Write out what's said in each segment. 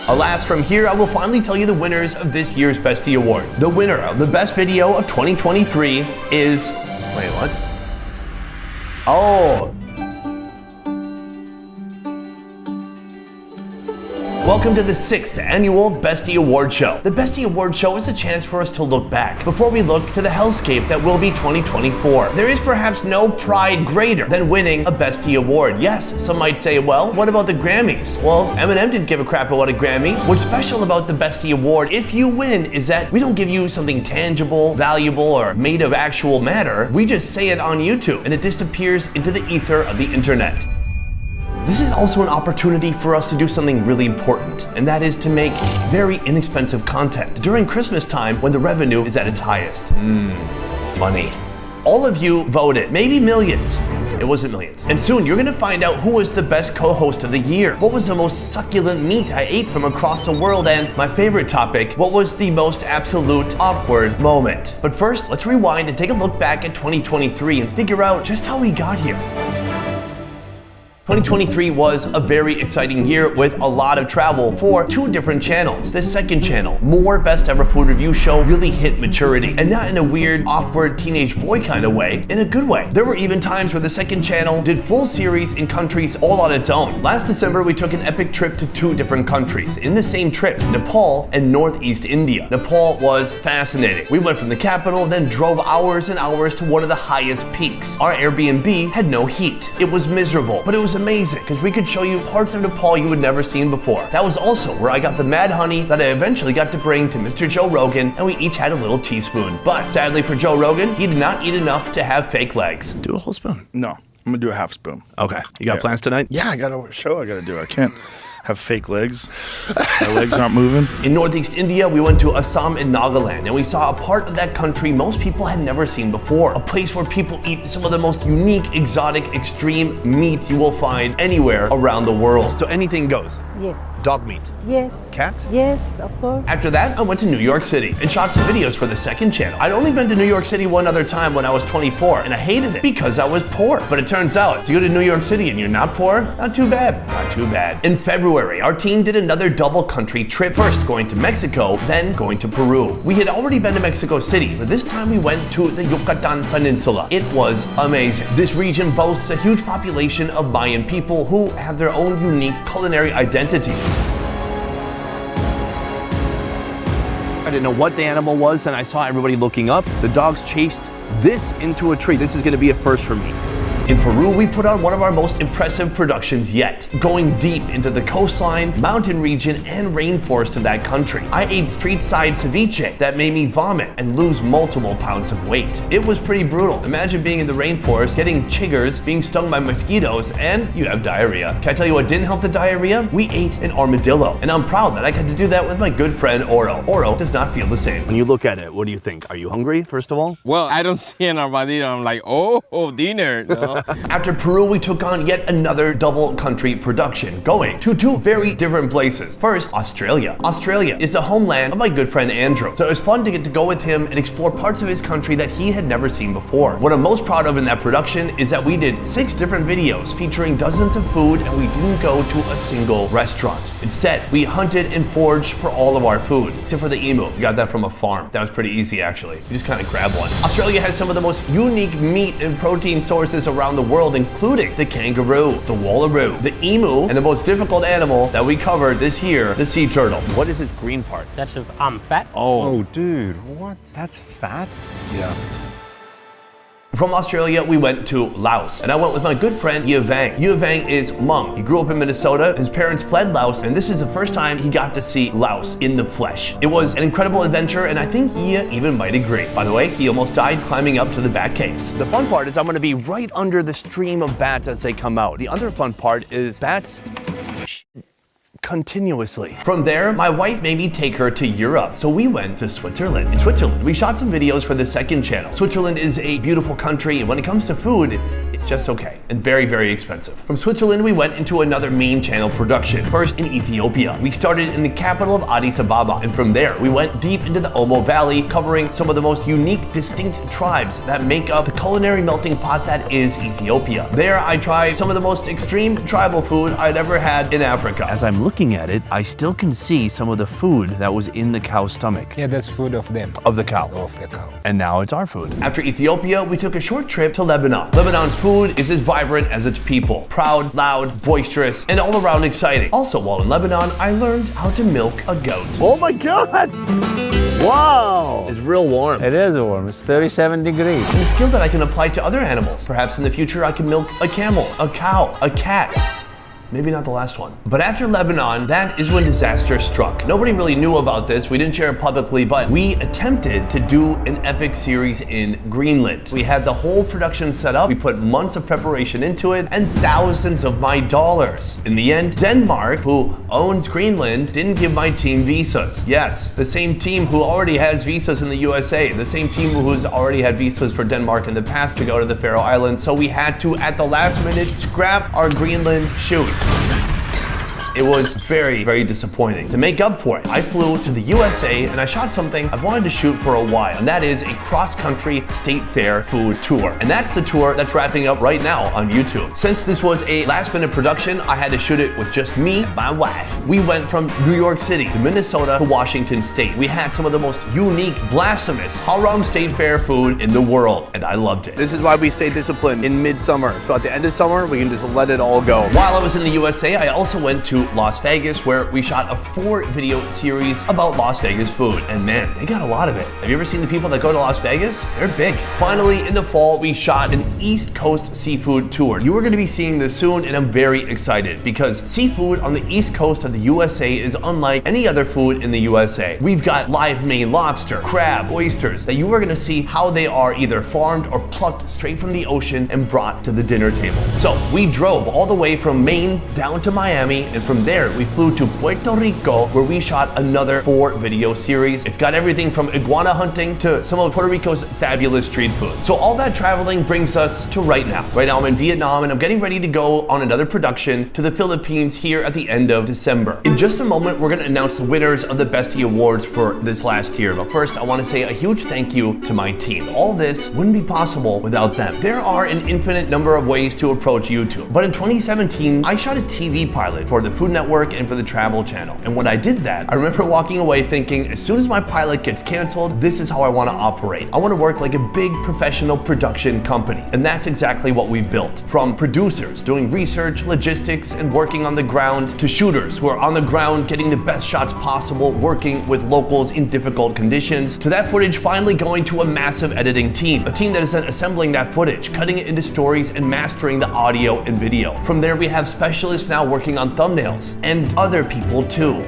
Alas, from here, I will finally tell you the winners of this year's Besty Awards. The winner of the best video of 2023 is... Wait, what? Oh. Welcome to the 6th annual Besty Award Show. The Besty Award Show is a chance for us to look back before we look to the hellscape that will be 2024. There is perhaps no pride greater than winning a Besty Award. Yes, some might say, well, what about the Grammys? Well, Eminem didn't give a crap about a Grammy. What's special about the Besty Award, if you win, is that we don't give you something tangible, valuable, or made of actual matter. We just say it on YouTube and it disappears into the ether of the internet. This is also an opportunity for us to do something really important, and that is to make very inexpensive content during Christmas time when the revenue is at its highest. Money. All of you voted, maybe millions. It wasn't millions. And soon you're gonna find out who was the best co-host of the year. What was the most succulent meat I ate from across the world? And my favorite topic, what was the most absolute awkward moment? But first, let's rewind and take a look back at 2023 and figure out just how we got here. 2023 was a very exciting year with a lot of travel for 2 different channels. The second channel, More Best Ever Food Review Show, really hit maturity, and not in a weird, awkward teenage boy kind of way, in a good way. There were even times where the second channel did full series in countries all on its own. Last December, we took an epic trip to 2 different countries. In the same trip, Nepal and Northeast India. Nepal was fascinating. We went from the capital, then drove hours and hours to one of the highest peaks. Our Airbnb had no heat. It was miserable, but it was amazing because we could show you parts of Nepal you had never seen before. That was also where I got the mad honey that I eventually got to bring to Mr. Joe Rogan, and we each had a little teaspoon. But sadly for Joe Rogan, he did not eat enough to have fake legs. Do a whole spoon. No, I'm gonna do a half spoon. Okay. You got plans tonight? Yeah, I got a show I gotta do. I can't have fake legs. My legs aren't moving. In Northeast India, we went to Assam and Nagaland, and we saw a part of that country most people had never seen before. A place where people eat some of the most unique, exotic, extreme meats you will find anywhere around the world. So anything goes. Yes. Dog meat. Yes. Cat? Yes, of course. After that, I went to New York City and shot some videos for the second channel. I'd only been to New York City one other time when I was 24, and I hated it because I was poor. But it turns out, if you go to New York City and you're not poor, not too bad. Not too bad. In February, our team did another double country trip. First going to Mexico, then going to Peru. We had already been to Mexico City, but this time we went to the Yucatan Peninsula. It was amazing. This region boasts a huge population of Mayan people who have their own unique culinary identity. I didn't know what the animal was, and I saw everybody looking up. The dogs chased this into a tree. This is gonna be a first for me. In Peru, we put on one of our most impressive productions yet, going deep into the coastline, mountain region, and rainforest of that country. I ate street-side ceviche that made me vomit and lose multiple pounds of weight. It was pretty brutal. Imagine being in the rainforest, getting chiggers, being stung by mosquitoes, and you have diarrhea. Can I tell you what didn't help the diarrhea? We ate an armadillo, and I'm proud that I got to do that with my good friend Oro. Oro does not feel the same. When you look at it, what do you think? Are you hungry, first of all? Well, I don't see an armadillo. I'm like, oh, dinner. No? After Peru, we took on yet another double country production, going to 2 very different places. First, Australia. Australia is the homeland of my good friend Andrew, so it was fun to get to go with him and explore parts of his country that he had never seen before. What I'm most proud of in that production is that we did 6 different videos featuring dozens of food, and we didn't go to a single restaurant. Instead, we hunted and foraged for all of our food, except for the emu. We got that from a farm. That was pretty easy, actually. You just kind of grab one. Australia has some of the most unique meat and protein sources around the world, including the kangaroo, the wallaroo, the emu, and the most difficult animal that we covered this year, the sea turtle. What is its green part? That's fat. Oh, dude, what? That's fat? Yeah. From Australia, we went to Laos, and I went with my good friend Ye Vang. Ye Vang is Hmong. He grew up in Minnesota. His parents fled Laos, and this is the first time he got to see Laos in the flesh. It was an incredible adventure, and I think Ye even might agree. By the way, he almost died climbing up to the bat caves. The fun part is I'm gonna be right under the stream of bats as they come out. The other fun part is bats continuously. From there, my wife made me take her to Europe, so we went to Switzerland. In Switzerland, we shot some videos for the second channel. Switzerland is a beautiful country, and when it comes to food, it's just okay, and very, very expensive. From Switzerland, we went into another main channel production, first in Ethiopia. We started in the capital of Addis Ababa, and from there, we went deep into the Omo Valley, covering some of the most unique, distinct tribes that make up the culinary melting pot that is Ethiopia. There, I tried some of the most extreme tribal food I'd ever had in Africa. As I'm looking at it, I still can see some of the food that was in the cow's stomach. Yeah, that's food of them. Of the cow. Of the cow. And now it's our food. After Ethiopia, we took a short trip to Lebanon. Lebanon's food is as vibrant as its people. Proud, loud, boisterous, and all around exciting. Also, while in Lebanon, I learned how to milk a goat. Oh my God! Wow! It's real warm. It is warm. It's 37 degrees. And a skill that I can apply to other animals. Perhaps in the future, I can milk a camel, a cow, a cat. Maybe not the last one. But after Lebanon, that is when disaster struck. Nobody really knew about this. We didn't share it publicly, but we attempted to do an epic series in Greenland. We had the whole production set up. We put months of preparation into it and thousands of my dollars. In the end, Denmark, who owns Greenland, didn't give my team visas. Yes, the same team who already has visas in the USA, the same team who's already had visas for Denmark in the past to go to the Faroe Islands. So we had to, at the last minute, scrap our Greenland shoot. It was very, very disappointing. To make up for it, I flew to the USA and I shot something I've wanted to shoot for a while, and that is a cross-country state fair food tour. And that's the tour that's wrapping up right now on YouTube. Since this was a last-minute production, I had to shoot it with just me and my wife. We went from New York City to Minnesota to Washington State. We had some of the most unique, blasphemous Haram State Fair food in the world, and I loved it. This is why we stay disciplined in midsummer. So at the end of summer, we can just let it all go. While I was in the USA, I also went to Las Vegas, where we shot a 4-video series about Las Vegas food. And man, they got a lot of it. Have you ever seen the people that go to Las Vegas? They're big. Finally, in the fall, we shot an East Coast seafood tour. You are going to be seeing this soon, and I'm very excited because seafood on the East Coast of the USA is unlike any other food in the USA. We've got live Maine lobster, crab, oysters that you are going to see how they are either farmed or plucked straight from the ocean and brought to the dinner table. So we drove all the way from Maine down to Miami, and from there we flew to Puerto Rico, where we shot another 4-video series. It's got everything from iguana hunting to some of Puerto Rico's fabulous street food. So all that traveling brings us to right now. Right now I'm in Vietnam and I'm getting ready to go on another production to the Philippines here at the end of December. In just a moment, we're going to announce the winners of the Besty Awards for this last year. But first, I want to say a huge thank you to my team. All this wouldn't be possible without them. There are an infinite number of ways to approach YouTube. But in 2017, I shot a TV pilot for the Food Network and for the Travel Channel. And when I did that, I remember walking away thinking, as soon as my pilot gets canceled, this is how I want to operate. I want to work like a big professional production company. And that's exactly what we've built. From producers doing research, logistics, and working on the ground, to shooters who are on the ground getting the best shots possible, working with locals in difficult conditions, to that footage finally going to a massive editing team. A team that is then assembling that footage, cutting it into stories, and mastering the audio and video. From there, we have specialists now working on thumbnails, and other people too.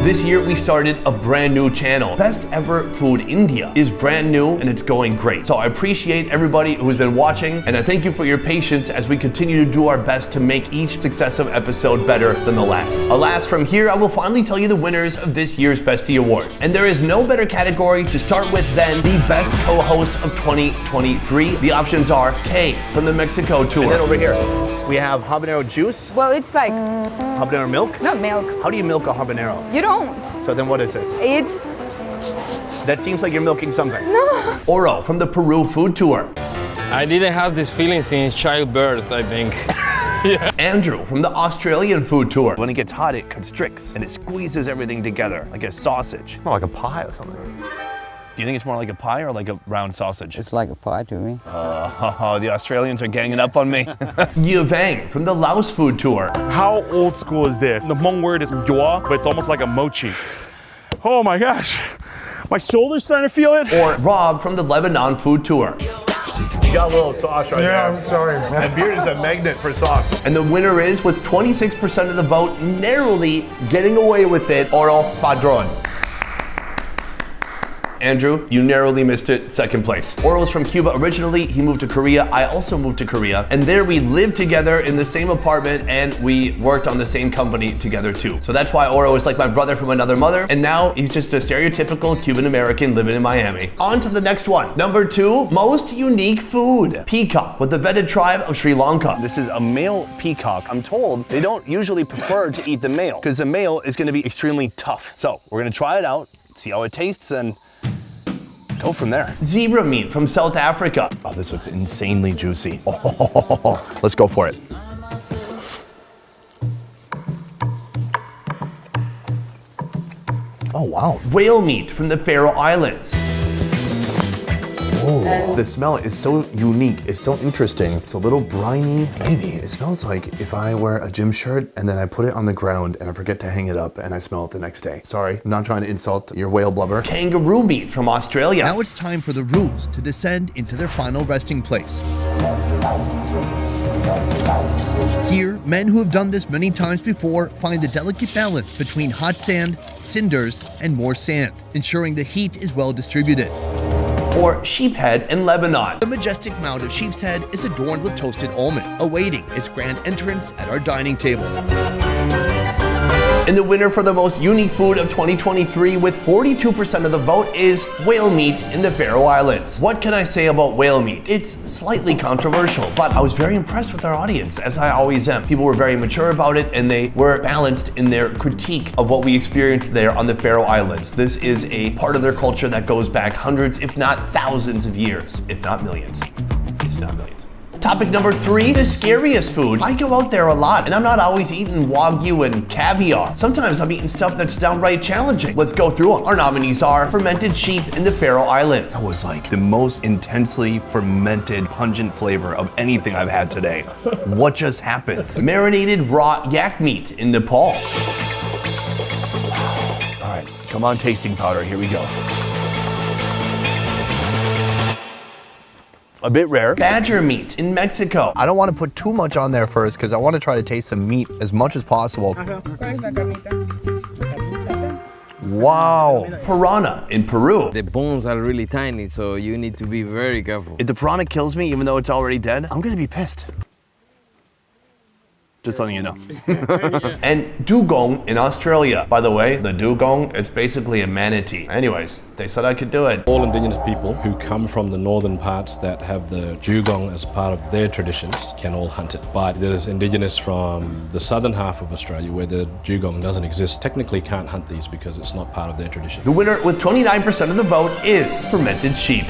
This year we started a brand new channel. Best Ever Food India is brand new and it's going great. So I appreciate everybody who's been watching, and I thank you for your patience as we continue to do our best to make each successive episode better than the last. Alas, from here I will finally tell you the winners of this year's Besty Awards. And there is no better category to start with than the best co-host of 2023. The options are Kay from the Mexico tour. And then over here, we have habanero juice, Well, it's like habanero milk. not milk. How do you milk a habanero? You don't. So then what is this? It's That seems like you're milking something. Oro from the Peru food tour. I didn't have this feeling since childbirth, I think. Andrew from the Australian food tour. When it gets hot, it constricts and it squeezes everything together like a sausage. More like a pie or something. Do you think it's more like a pie or like a round sausage? It's like a pie to me. The Australians are ganging up on me. Yuvang from the Laos food tour. How old school is this? The Hmong word is gyoa, but it's almost like a mochi. Oh my gosh. My shoulder's starting to feel it. Or Rob from the Lebanon food tour. You got a little sauce right there. I'm sorry. That beard is a magnet for sauce. And the winner is, with 26% of the vote, narrowly getting away with it, Oro Padron. Andrew, you narrowly missed it, second place. Oro's from Cuba originally, he moved to Korea, I also moved to Korea, and there we lived together in the same apartment and we worked on the same company together too. So that's why Oro is like my brother from another mother, and now he's just a stereotypical Cuban American living in Miami. On to the next one. Number 2, most unique food. Peacock with the vetted tribe of Sri Lanka. This is a male peacock. I'm told they don't usually prefer to eat the male because the male is going to be extremely tough. So we're going to try it out, see how it tastes, and go from there. Zebra meat from South Africa. Oh, this looks insanely juicy. Oh, let's go for it. Oh, wow. Whale meat from the Faroe Islands. Oh, the smell is so unique. It's so interesting. It's a little briny. Maybe it smells like if I wear a gym shirt and then I put it on the ground and I forget to hang it up and I smell it the next day. Sorry, I'm not trying to insult your whale blubber. Kangaroo meat from Australia. Now it's time for the roos to descend into their final resting place. Here, men who have done this many times before find the delicate balance between hot sand, cinders, and more sand, ensuring the heat is well distributed. Or sheephead in Lebanon. The majestic mound of sheep's head is adorned with toasted almond, awaiting its grand entrance at our dining table. And the winner for the most unique food of 2023 with 42% of the vote is whale meat in the Faroe Islands. What can I say about whale meat? It's slightly controversial, but I was very impressed with our audience, as I always am. People were very mature about it and they were balanced in their critique of what we experienced there on the Faroe Islands. This is a part of their culture that goes back hundreds, if not thousands of years, if not millions. It's not millions. Topic number 3, the scariest food. I go out there a lot and I'm not always eating Wagyu and caviar. Sometimes I'm eating stuff that's downright challenging. Let's go through them. Our nominees are fermented sheep in the Faroe Islands. That was like the most intensely fermented, pungent flavor of anything I've had today. What just happened? Marinated raw yak meat in Nepal. All right, come on, tasting powder, here we go. A bit rare. Badger meat in Mexico. I don't want to put too much on there first because I want to try to taste some meat as much as possible. Wow. Piranha in Peru. The bones are really tiny, so you need to be very careful. If the piranha kills me, even though it's already dead, I'm going to be pissed. Just letting you know. And dugong in Australia. By the way, the dugong, it's basically a manatee. Anyways, they said I could do it. All indigenous people who come from the northern parts that have the dugong as a part of their traditions can all hunt it. But there's indigenous from the southern half of Australia where the dugong doesn't exist, technically can't hunt these because it's not part of their tradition. The winner with 29% of the vote is fermented sheep.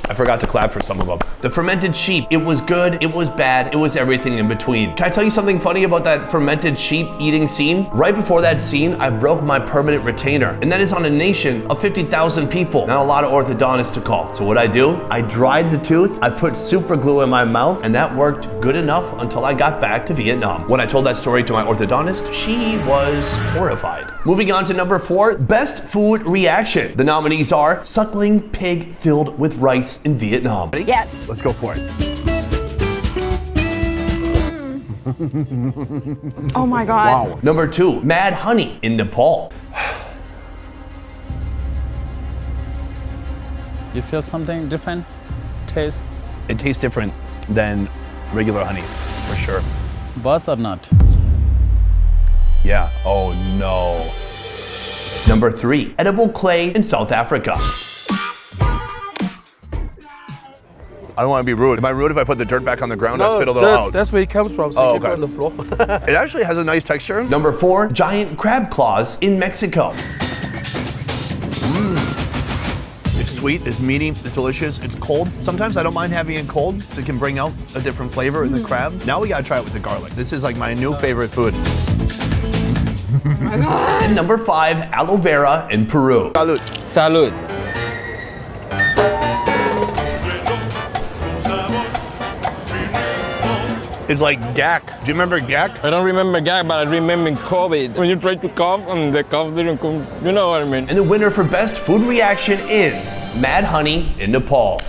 I forgot to clap for some of them. The fermented sheep, it was good, it was bad, it was everything in between. Can I tell you something funny about that fermented sheep eating scene? Right before that scene, I broke my permanent retainer, and that is on a nation of 50,000 people. Not a lot of orthodontists to call. So what I do, I dried the tooth, I put super glue in my mouth, and that worked good enough until I got back to Vietnam. When I told that story to my orthodontist, she was horrified. Moving on to number 4, best food reaction. The nominees are suckling pig filled with rice in Vietnam. Ready? Yes. Let's go for it. Oh my God. Wow. Number 2, mad honey in Nepal. You feel something different? Taste? It tastes different than regular honey, for sure. Buzz or not? Yeah. Oh no. Number 3, edible clay in South Africa. I don't want to be rude. Am I rude if I put the dirt back on the ground? I spit a little out. That's where it comes from. So Oh, you put okay. it on the floor. It actually has a nice texture. Number 4, giant crab claws in Mexico. It's sweet, it's meaty, it's delicious, it's cold. Sometimes I don't mind having it cold, so it can bring out a different flavor in the crab. Now we gotta try it with the garlic. This is like my new favorite food. And number 5, aloe vera in Peru. Salud. Salud. It's like gack. Do you remember gack? I don't remember gag, but I remember COVID. When you try to cough and the cough didn't come, you know what I mean? And the winner for best food reaction is mad honey in Nepal.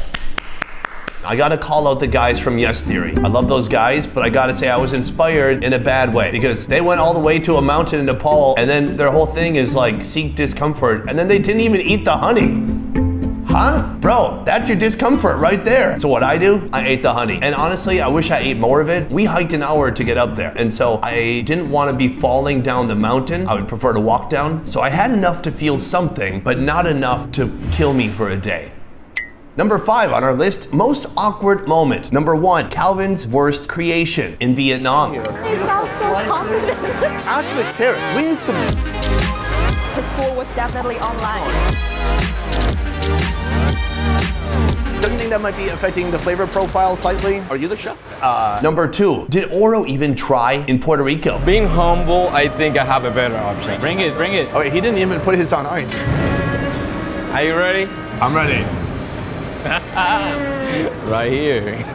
I gotta call out the guys from Yes Theory. I love those guys, but I gotta say I was inspired in a bad way because they went all the way to a mountain in Nepal and then their whole thing is like seek discomfort and then they didn't even eat the honey. Huh? Bro, that's your discomfort right there. So what I do, I ate the honey. And honestly, I wish I ate more of it. We hiked an hour to get up there. And so I didn't want to be falling down the mountain. I would prefer to walk down. So I had enough to feel something, but not enough to kill me for a day. Number 5 on our list, most awkward moment. Number 1, Calvin's worst creation in Vietnam. He sounds so confident. Act like carrots. We need some. The school was definitely online. Don't you think that might be affecting the flavor profile slightly? Are you the chef? Number 2, did Oro even try in Puerto Rico? Being humble, I think I have a better option. Bring it, bring it. Oh, wait, he didn't even put his on ice. Are you ready? I'm ready. Right here.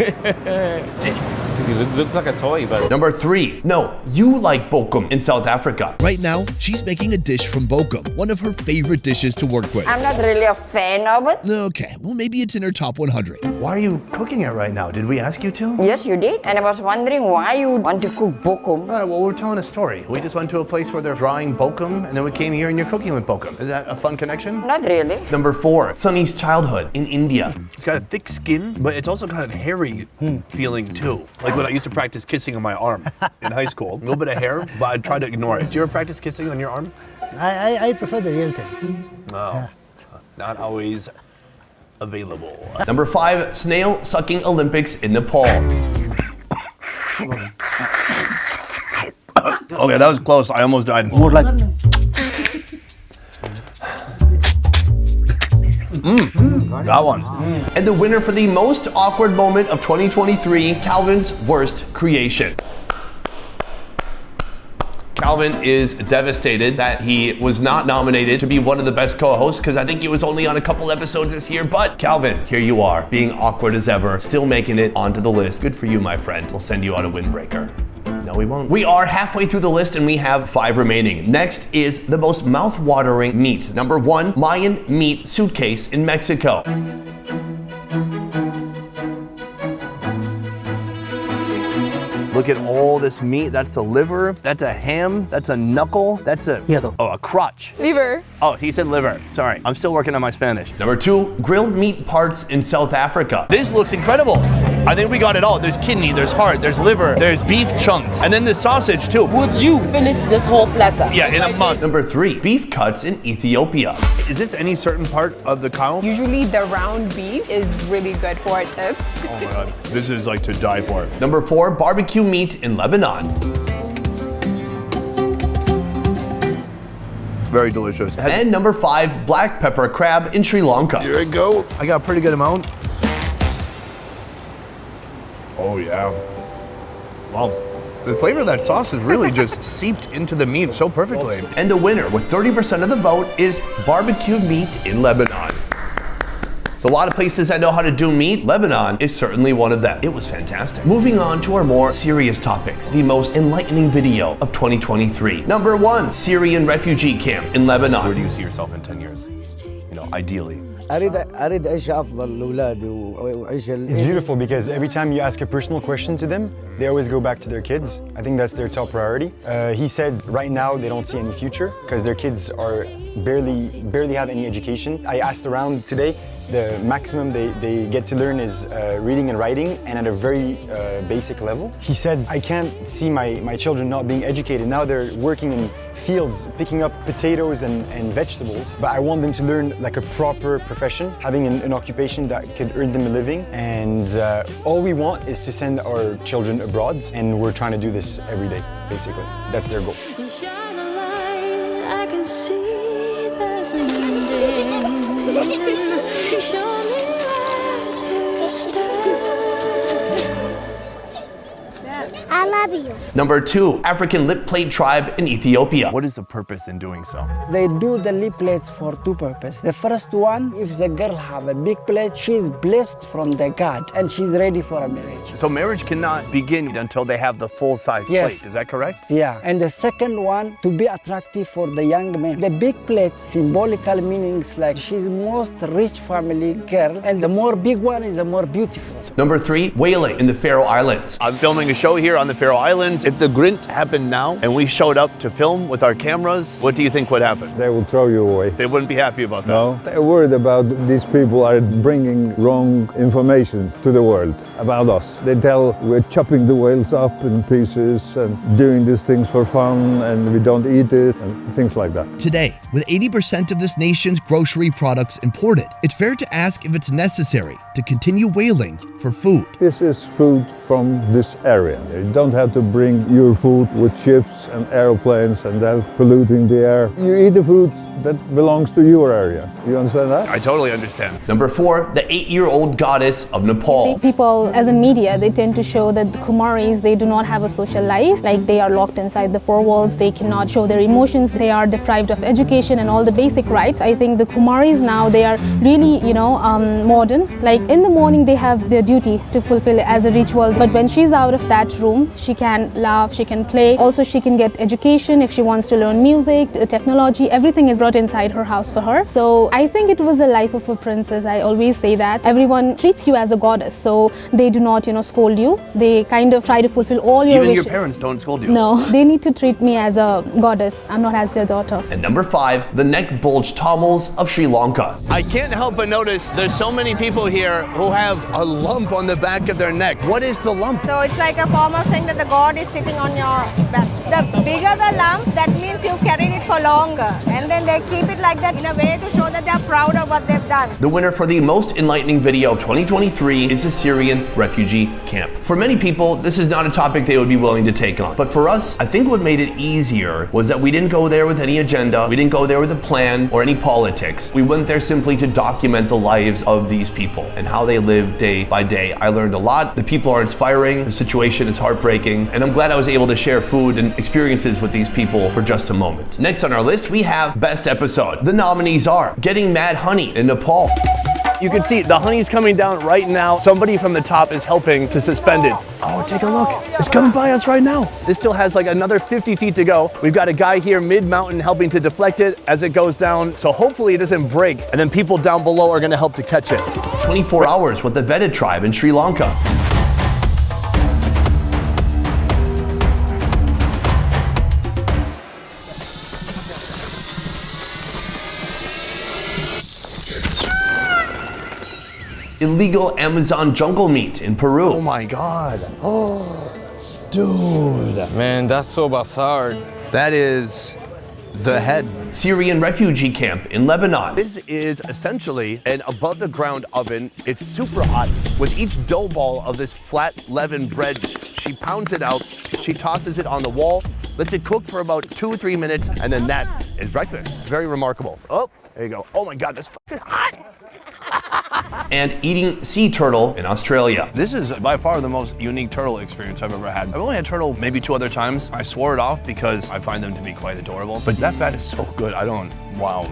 It looks like a toy, but Number 3, no, you like bokum in South Africa. Right now, she's making a dish from bokum, one of her favorite dishes to work with. I'm not really a fan of it. Okay, well, maybe it's in her top 100. Why are you cooking it right now? Did we ask you to? Yes, you did. And I was wondering why you want to cook bokum. All right, well, we're telling a story. We just went to a place where they're drying bokum, and then we came here and you're cooking with bokum. Is that a fun connection? Not really. Number 4, Sunny's childhood in India. It's got a thick skin, but it's also kind of hairy feeling too. Like when I used to practice kissing on my arm in high school. A little bit of hair, but I tried to ignore it. Do you ever practice kissing on your arm? I prefer the real thing. No, not always available. Number 5, snail sucking Olympics in Nepal. Okay, that was close. I almost died. More like That one. And the winner for the most awkward moment of 2023, Calvin's worst creation. Calvin is devastated that he was not nominated to be one of the best co-hosts because I think he was only on a couple episodes this year. But Calvin, here you are, being awkward as ever, still making it onto the list. Good for you, my friend. We'll send you out a windbreaker. No, we won't. We are halfway through the list and we have 5 remaining. Next is the most mouth-watering meat. Number 1, Mayan meat suitcase in Mexico. Look at all this meat. That's a liver. That's a ham. That's a knuckle. That's a a crotch. Liver. Oh, he said liver. Sorry, I'm still working on my Spanish. Number 2, grilled meat parts in South Africa. This looks incredible. I think we got it all. There's kidney, there's heart, there's liver, there's beef chunks, and then the sausage too. Would you finish this whole platter? Yeah, in a month. Number 3, beef cuts in Ethiopia. Is this any certain part of the cow? Usually the round beef is really good for tips. Oh my god, this is like to die for. Number 4, barbecue meat in Lebanon. Very delicious. And number 5, black pepper crab in Sri Lanka. Here I go. I got a pretty good amount. Oh yeah. Wow. The flavor of that sauce is really just seeped into the meat so perfectly. And the winner with 30% of the vote is barbecued meat in Lebanon. So a lot of places that know how to do meat, Lebanon is certainly one of them. It was fantastic. Moving on to our more serious topics, the most enlightening video of 2023. Number 1, Syrian refugee camp in Lebanon. Where do you see yourself in 10 years? You know, ideally. It's beautiful because every time you ask a personal question to them, they always go back to their kids. I think that's their top priority. He said right now they don't see any future because their kids are barely have any education. I asked around today, the maximum they get to learn is reading and writing, and at a very basic level. He said, I can't see my children not being educated. Now they're working in fields, picking up potatoes and vegetables, but I want them to learn like a proper profession, having an occupation that could earn them a living. And all we want is to send our children abroad, and we're trying to do this every day, basically. That's their goal. I love you. Number 2, African lip plate tribe in Ethiopia. What is the purpose in doing so? They do the lip plates for two purposes. The first one, if the girl have a big plate, she's blessed from the God and she's ready for a marriage. So marriage cannot begin until they have the full-size Yes. plate, is that correct? Yeah, and the second one, to be attractive for the young man. The big plate, symbolical meanings like she's most rich family girl, and the more big one is the more beautiful. Number 3, whaling in the Faroe Islands. I'm filming a show here on the Faroe Islands. If the Grint happened now and we showed up to film with our cameras, what do you think would happen? They will throw you away. They wouldn't be happy about that. No, they're worried about these people are bringing wrong information to the world about us. They tell we're chopping the whales up in pieces and doing these things for fun and we don't eat it and things like that. Today, with 80% of this nation's grocery products imported, it's fair to ask if it's necessary to continue whaling for food. This is food from this area. You don't have to bring your food with ships and airplanes and then polluting the air. You eat the food that belongs to your area. You understand that? I totally understand. Number 4, the 8-year-old goddess of Nepal. People, as a media, they tend to show that the Kumaris, they do not have a social life. Like, they are locked inside the 4 walls. They cannot show their emotions. They are deprived of education and all the basic rights. I think the Kumaris now, they are really, modern. Like, in the morning, they have their duty to fulfill as a ritual. But when she's out of that room, she can laugh, she can play. Also, she can get education if she wants to learn music, technology. Everything is brought inside her house for her. So I think it was a life of a princess. I always say that. Everyone treats you as a goddess. So they do not, scold you. They kind of try to fulfill all your wishes. Even your parents don't scold you. No, they need to treat me as a goddess. I'm not as their daughter. And number 5, the neck bulge Tamils of Sri Lanka. I can't help but notice there's so many people here who have a lump on the back of their neck. What is the lump? So it's like a form of saying that the god is sitting on your back. The bigger the lump, that means you carried it for longer. And then they keep it like that in a way to show that they're proud of what they've done. The winner for the most enlightening video of 2023 is the Syrian refugee camp. For many people, this is not a topic they would be willing to take on. But for us, I think what made it easier was that we didn't go there with any agenda. We didn't go there with a plan or any politics. We went there simply to document the lives of these people and how they live day by day. I learned a lot. The people are inspiring. The situation is heartbreaking. And I'm glad I was able to share food and experiences with these people for just a moment. Next on our list, we have Best Episode. The nominees are Getting Mad Honey in Nepal. You can see the honey's coming down right now. Somebody from the top is helping to suspend it. Oh, take a look. It's coming by us right now. This still has like another 50 feet to go. We've got a guy here mid-mountain helping to deflect it as it goes down. So hopefully it doesn't break. And then people down below are gonna help to catch it. 24 hours with the Vetted tribe in Sri Lanka. Illegal Amazon jungle meat in Peru. Oh my God. Oh, dude. Man, that's so bizarre. That is the head. Syrian refugee camp in Lebanon. This is essentially an above the ground oven. It's super hot. With each dough ball of this flat leavened bread, she pounds it out, she tosses it on the wall, lets it cook for about 2 or 3 minutes, and then that is breakfast. Very remarkable. Oh, there you go. Oh my God, that's fucking hot. And eating sea turtle in Australia. This is by far the most unique turtle experience I've ever had. I've only had turtle maybe 2 other times. I swore it off because I find them to be quite adorable. But that fat is so good. Wow.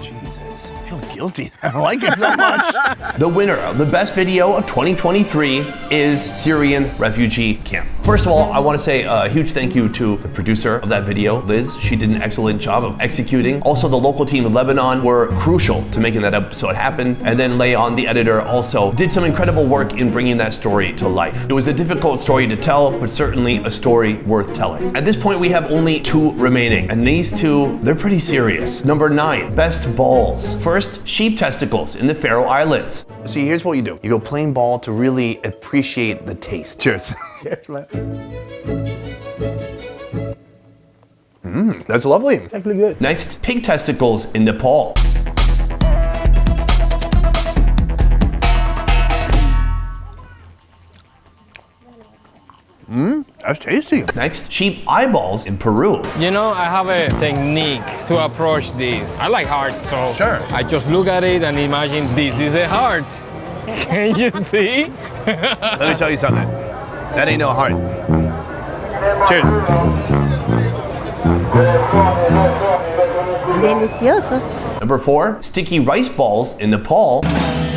Jesus, I feel guilty. I don't like it so much. The winner of the best video of 2023 is Syrian refugee camp. First of all, I want to say a huge thank you to the producer of that video, Liz. She did an excellent job of executing. Also, the local team in Lebanon were crucial to making that episode happen. And then Leon, the editor, also did some incredible work in bringing that story to life. It was a difficult story to tell, but certainly a story worth telling. At this point, we have only 2 remaining, and these 2, they're pretty serious. Number 9, best balls. First, sheep testicles in the Faroe Islands. See, here's what you do. You go plain ball to really appreciate the taste. Cheers. Cheers, man. That's lovely. It's actually good. Next, pig testicles in Nepal. That's tasty. Next, sheep eyeballs in Peru. You know, I have a technique to approach this. I like heart, so sure. I just look at it and imagine this is a heart. Can you see? Let me tell you something. That ain't no heart. Cheers. Delicioso. Number 4, sticky rice balls in Nepal.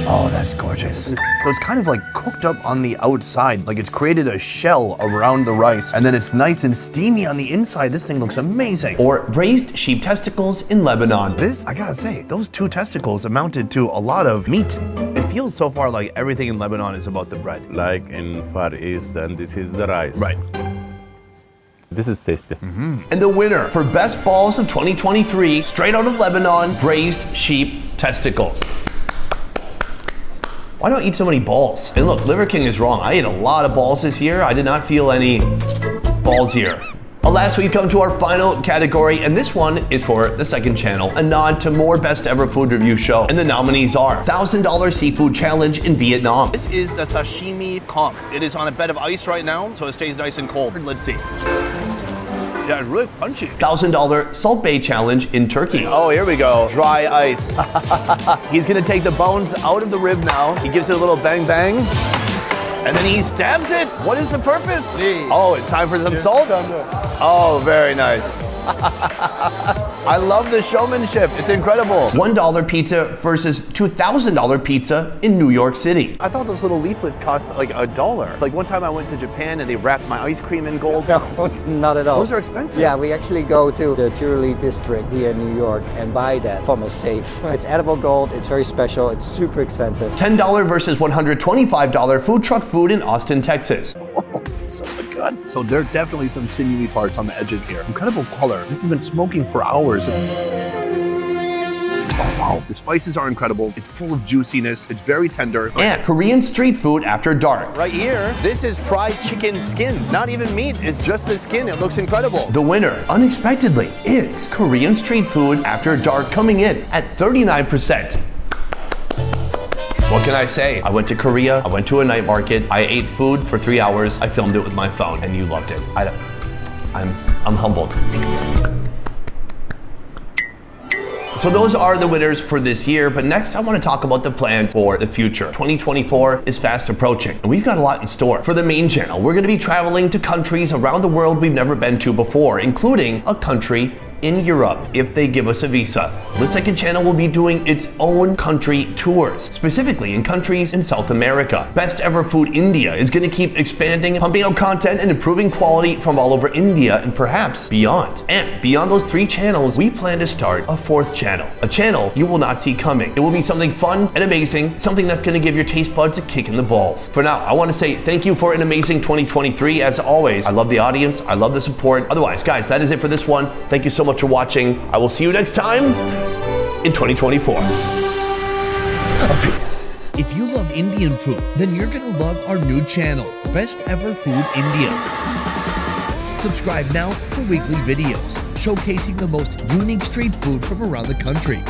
Oh, that's gorgeous. So it's kind of like cooked up on the outside, like it's created a shell around the rice, and then it's nice and steamy on the inside. This thing looks amazing. Or braised sheep testicles in Lebanon. This, I gotta say, those 2 testicles amounted to a lot of meat. It feels so far like everything in Lebanon is about the bread. Like in Far East, and this is the rice. Right. This is tasty. And the winner for best balls of 2023, straight out of Lebanon, braised sheep testicles. Why do I eat so many balls? And look, Liver King is wrong. I ate a lot of balls this year. I did not feel any ballsier. Alas, we've come to our final category, and this one is for the second channel, a nod to more best ever food review show. And the nominees are $1,000 Seafood Challenge in Vietnam. This is the sashimi conch. It is on a bed of ice right now, so it stays nice and cold. Let's see. Yeah, it's really crunchy. $1,000 Salt Bay Challenge in Turkey. Oh, here we go. Dry ice. He's gonna take the bones out of the rib now. He gives it a little bang bang. And then he stabs it. What is the purpose? Oh, it's time for some salt? Oh, very nice. I love the showmanship. It's incredible. $1 pizza versus $2,000 pizza in New York City. I thought those little leaflets cost like $1. Like one time I went to Japan and they wrapped my ice cream in gold. No, not at all. Those are expensive. Yeah, we actually go to the jewelry district here in New York and buy that from a safe. It's edible gold, it's very special, it's super expensive. $10 versus $125 food truck food in Austin, Texas. So good. So there are definitely some sinewy parts on the edges here. Incredible color. This has been smoking for hours. Oh, wow. The spices are incredible. It's full of juiciness. It's very tender. And Korean street food after dark. Right here, this is fried chicken skin. Not even meat, it's just the skin. It looks incredible. The winner, unexpectedly, is Korean street food after dark, coming in at 39%. What can I say? I went to Korea, I went to a night market, I ate food for 3 hours, I filmed it with my phone, and you loved it. I'm humbled. So those are the winners for this year, but next I want to talk about the plans for the future. 2024 is fast approaching, and we've got a lot in store. For the main channel, we're going to be traveling to countries around the world we've never been to before, including a country in Europe, if they give us a visa. The second channel will be doing its own country tours, specifically in countries in South America. Best Ever Food India is gonna keep expanding, pumping out content and improving quality from all over India and perhaps beyond. And beyond those 3 channels, we plan to start a 4th channel, a channel you will not see coming. It will be something fun and amazing, something that's gonna give your taste buds a kick in the balls. For now, I wanna say thank you for an amazing 2023. As always, I love the audience, I love the support. Otherwise, guys, that is it for this one. Thank you so much for watching. I will see you next time in 2024. Peace. If you love Indian food, then you're gonna love our new channel, Best Ever Food India. Subscribe now for weekly videos showcasing the most unique street food from around the country.